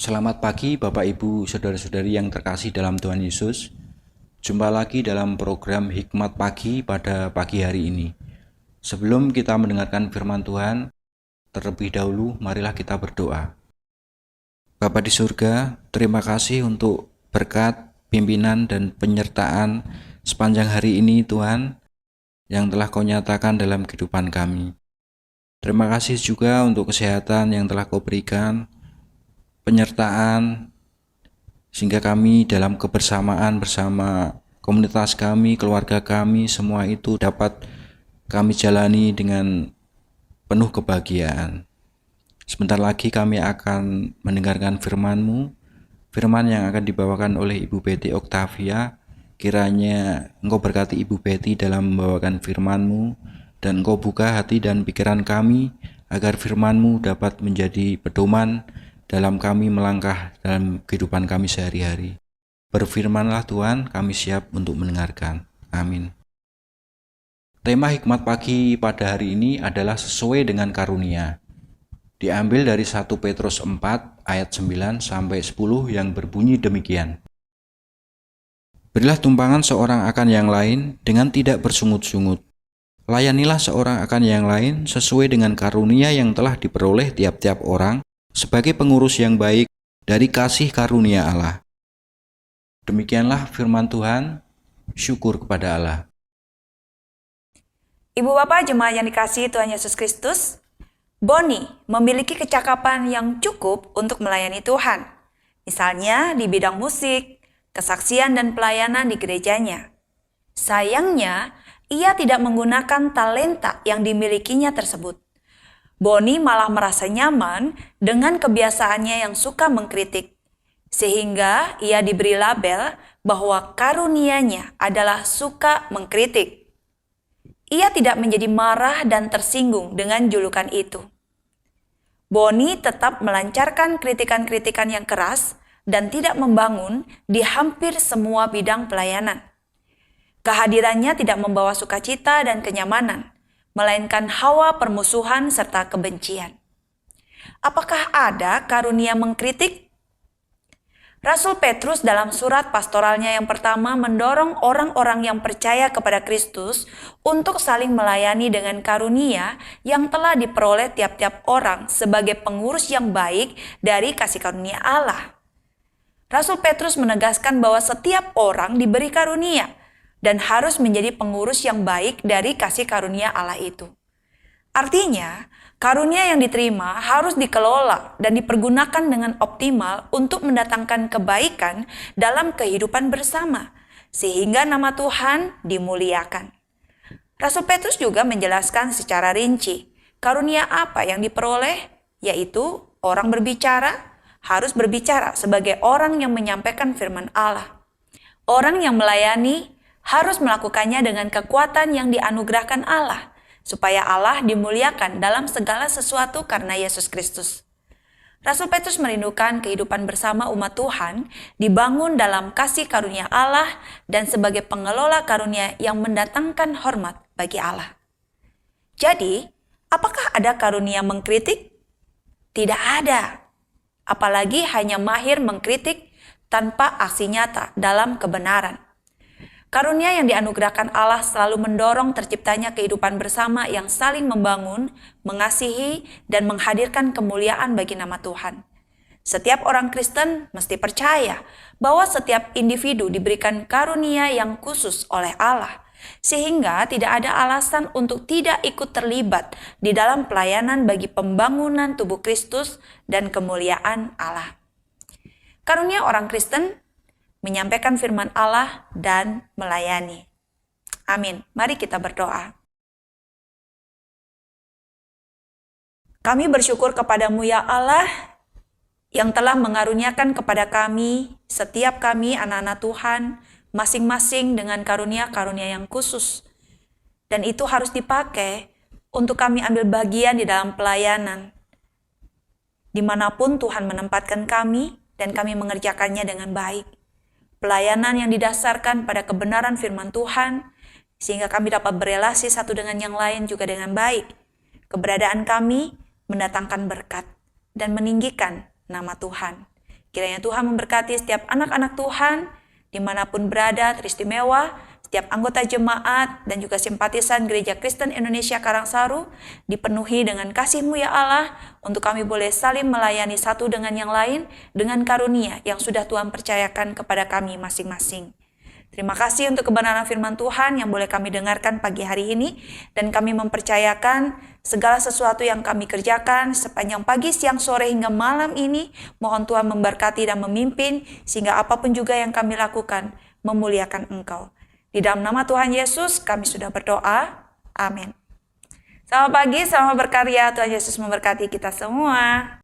Selamat pagi Bapak Ibu Saudara-saudari yang terkasih dalam Tuhan Yesus. Jumpa lagi dalam program Hikmat Pagi pada pagi hari ini. Sebelum kita mendengarkan firman Tuhan, terlebih dahulu marilah kita berdoa. Bapa di surga, terima kasih untuk berkat, pimpinan dan penyertaan sepanjang hari ini Tuhan yang telah Kau nyatakan dalam kehidupan kami. Terima kasih juga untuk kesehatan yang telah Kau berikan, penyertaan sehingga kami dalam kebersamaan bersama komunitas kami, keluarga kami, semua itu dapat kami jalani dengan penuh kebahagiaan. Sebentar lagi kami akan mendengarkan firman-Mu, firman yang akan dibawakan oleh Ibu Betty Octavia. Kiranya Engkau berkati Ibu Betty dalam membawakan firman-Mu, dan Engkau buka hati dan pikiran kami agar firman-Mu dapat menjadi pedoman dalam kami melangkah dalam kehidupan kami sehari-hari. Berfirmanlah Tuhan, kami siap untuk mendengarkan. Amin. Tema hikmat pagi pada hari ini adalah sesuai dengan karunia. Diambil dari 1 Petrus 4 ayat 9 sampai 10 yang berbunyi demikian. Berilah tumpangan seorang akan yang lain dengan tidak bersungut-sungut. Layanilah seorang akan yang lain sesuai dengan karunia yang telah diperoleh tiap-tiap orang sebagai pengurus yang baik dari kasih karunia Allah. Demikianlah firman Tuhan, syukur kepada Allah. Ibu Bapak jemaat yang dikasihi Tuhan Yesus Kristus, Boni memiliki kecakapan yang cukup untuk melayani Tuhan. Misalnya di bidang musik, kesaksian dan pelayanan di gerejanya. Sayangnya, ia tidak menggunakan talenta yang dimilikinya tersebut. Boni malah merasa nyaman dengan kebiasaannya yang suka mengkritik, sehingga ia diberi label bahwa karunianya adalah suka mengkritik. Ia tidak menjadi marah dan tersinggung dengan julukan itu. Boni tetap melancarkan kritikan-kritikan yang keras dan tidak membangun di hampir semua bidang pelayanan. Kehadirannya tidak membawa sukacita dan kenyamanan, melainkan hawa permusuhan serta kebencian. Apakah ada karunia mengkritik? Rasul Petrus dalam surat pastoralnya yang pertama mendorong orang-orang yang percaya kepada Kristus untuk saling melayani dengan karunia yang telah diperoleh tiap-tiap orang sebagai pengurus yang baik dari kasih karunia Allah. Rasul Petrus menegaskan bahwa setiap orang diberi karunia dan harus menjadi pengurus yang baik dari kasih karunia Allah itu. Artinya, karunia yang diterima harus dikelola dan dipergunakan dengan optimal untuk mendatangkan kebaikan dalam kehidupan bersama, sehingga nama Tuhan dimuliakan. Rasul Petrus juga menjelaskan secara rinci karunia apa yang diperoleh, yaitu orang berbicara harus berbicara sebagai orang yang menyampaikan firman Allah. Orang yang melayani harus melakukannya dengan kekuatan yang dianugerahkan Allah, supaya Allah dimuliakan dalam segala sesuatu karena Yesus Kristus. Rasul Petrus merindukan kehidupan bersama umat Tuhan dibangun dalam kasih karunia Allah dan sebagai pengelola karunia yang mendatangkan hormat bagi Allah. Jadi, apakah ada karunia mengkritik? Tidak ada. Apalagi hanya mahir mengkritik tanpa aksi nyata dalam kebenaran. Karunia yang dianugerahkan Allah selalu mendorong terciptanya kehidupan bersama yang saling membangun, mengasihi, dan menghadirkan kemuliaan bagi nama Tuhan. Setiap orang Kristen mesti percaya bahwa setiap individu diberikan karunia yang khusus oleh Allah, sehingga tidak ada alasan untuk tidak ikut terlibat di dalam pelayanan bagi pembangunan tubuh Kristus dan kemuliaan Allah. Karunia orang Kristen menyampaikan firman Allah dan melayani. Amin. Mari kita berdoa. Kami bersyukur kepadamu ya Allah, yang telah mengaruniakan kepada kami, setiap kami anak-anak Tuhan, masing-masing dengan karunia-karunia yang khusus. Dan itu harus dipakai untuk kami ambil bagian di dalam pelayanan. Dimanapun Tuhan menempatkan kami, dan kami mengerjakannya dengan baik. Pelayanan yang didasarkan pada kebenaran firman Tuhan, sehingga kami dapat berelasi satu dengan yang lain juga dengan baik. Keberadaan kami mendatangkan berkat dan meninggikan nama Tuhan. Kiranya Tuhan memberkati setiap anak-anak Tuhan, dimanapun berada, teristimewa, setiap anggota jemaat dan juga simpatisan Gereja Kristen Indonesia Karangsaru, dipenuhi dengan kasih-Mu ya Allah, untuk kami boleh saling melayani satu dengan yang lain, dengan karunia yang sudah Tuhan percayakan kepada kami masing-masing. Terima kasih untuk kebenaran firman Tuhan yang boleh kami dengarkan pagi hari ini, dan kami mempercayakan segala sesuatu yang kami kerjakan sepanjang pagi, siang, sore, hingga malam ini. Mohon Tuhan memberkati dan memimpin, sehingga apapun juga yang kami lakukan memuliakan Engkau. Di dalam nama Tuhan Yesus kami sudah berdoa. Amin. Selamat pagi, selamat berkarya. Tuhan Yesus memberkati kita semua.